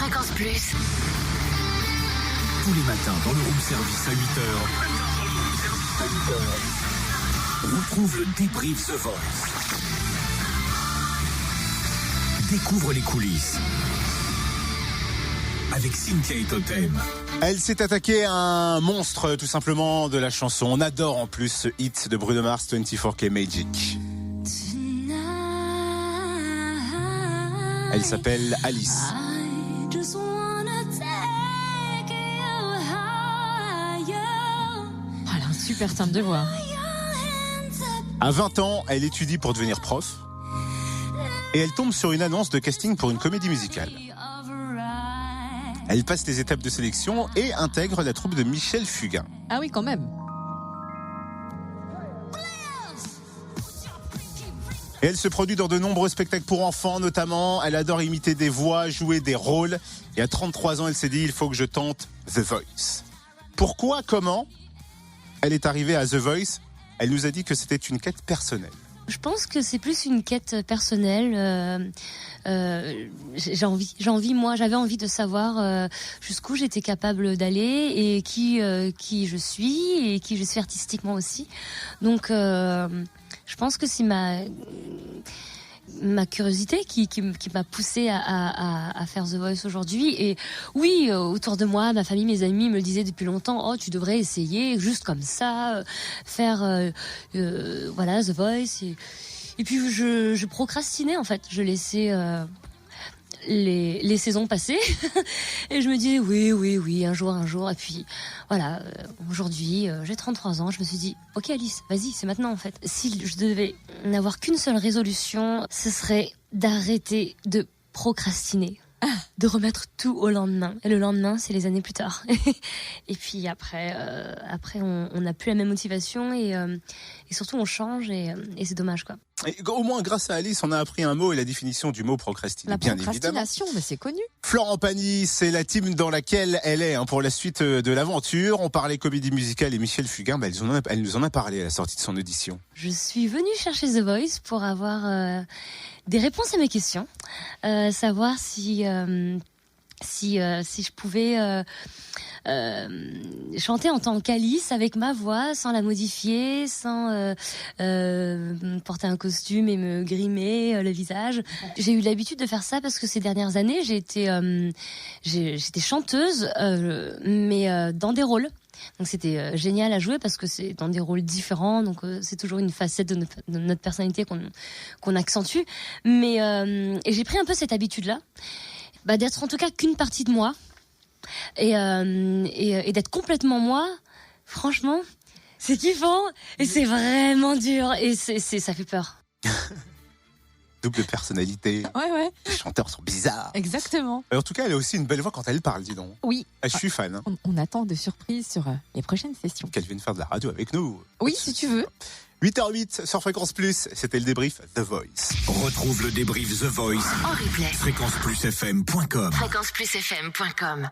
Fréquence Plus. Tous les matins dans le room service à 8h. Retrouve le débrief The Voice. Découvre les coulisses avec Cynthia et Totem. Elle s'est attaquée à un monstre tout simplement de la chanson. On adore en plus ce hit de Bruno Mars, 24K Magic. Elle s'appelle Alice. Elle a un super timbre de voix. À 20 ans, elle étudie pour devenir prof. Et elle tombe sur une annonce de casting pour une comédie musicale. Elle passe les étapes de sélection et intègre la troupe de Michel Fugain. Ah oui, quand même. Et elle se produit dans de nombreux spectacles pour enfants, notamment. Elle adore imiter des voix, jouer des rôles. Et à 33 ans, elle s'est dit, il faut que je tente The Voice. Pourquoi, comment elle est arrivée à The Voice? Elle nous a dit que c'était une quête personnelle. Je pense que c'est plus une quête personnelle. J'avais envie de savoir jusqu'où j'étais capable d'aller et qui je suis et qui je suis artistiquement aussi. Donc, je pense que c'est ma curiosité qui m'a poussée à faire The Voice aujourd'hui. Et oui, autour de moi, ma famille, mes amis me le disaient depuis longtemps, oh, tu devrais essayer juste comme ça, faire The Voice. Et puis je procrastinais en fait, je laissais les saisons passer et je me disais oui, un jour. Et puis voilà, aujourd'hui j'ai 33 ans, je me suis dit ok Alice, vas-y, c'est maintenant en fait. Si je devais n'avoir qu'une seule résolution, ce serait d'arrêter de procrastiner, de remettre tout au lendemain. Et le lendemain, c'est les années plus tard. Et puis après on n'a plus la même motivation et surtout on change et c'est dommage quoi. Et au moins, grâce à Alice, on a appris un mot et la définition du mot procrastiner. La bien procrastination, évidemment. mais c'est connu. Florent Pagny, c'est la team dans laquelle elle est pour la suite de l'aventure. On parlait comédie musicale et Michel Fugain, elle nous en a parlé à la sortie de son audition. Je suis venue chercher The Voice pour avoir des réponses à mes questions, savoir si je pouvais chanter en tant qu'Alice avec ma voix, sans la modifier, sans porter un costume et me grimer le visage. J'ai eu l'habitude de faire ça parce que ces dernières années, j'étais chanteuse, mais dans des rôles. Donc c'était génial à jouer parce que c'est dans des rôles différents, donc c'est toujours une facette de notre personnalité qu'on accentue. Mais et j'ai pris un peu cette habitude-là, d'être en tout cas qu'une partie de moi. Et d'être complètement moi, franchement, c'est kiffant et c'est vraiment dur et ça fait peur. Double personnalité. Ouais. Les chanteurs sont bizarres. Exactement. En tout cas, elle a aussi une belle voix quand elle parle, dis donc. Oui. Je suis fan. Hein. On attend de surprises sur les prochaines sessions. Qu'elle vienne faire de la radio avec nous. Oui, si tu veux. 8h08 sur Fréquence Plus, c'était le débrief The Voice. Retrouve le débrief The Voice En replay. fréquenceplusfm.com. Fréquenceplusfm.com.